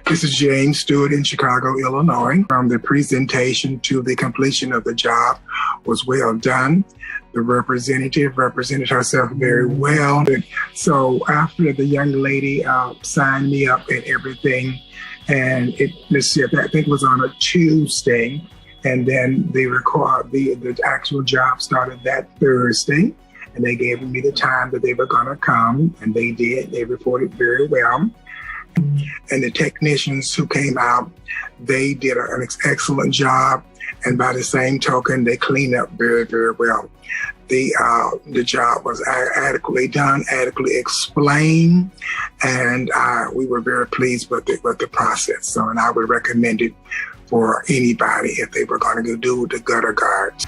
This is James Stewart in Chicago, Illinois. From the presentation to the completion of the job was well done. The representative represented herself very well. So after the young lady signed me up and everything, and I think it was on a Tuesday, and then the actual job started that Thursday, and they gave me the time that they were going to come, and they did. They reported very well. And the technicians who came out, they did an excellent job. And by the same token, they cleaned up very, very well. The job was adequately done, adequately explained, and we were very pleased with the process. So, and I would recommend it for anybody if they were going to do the gutter guards.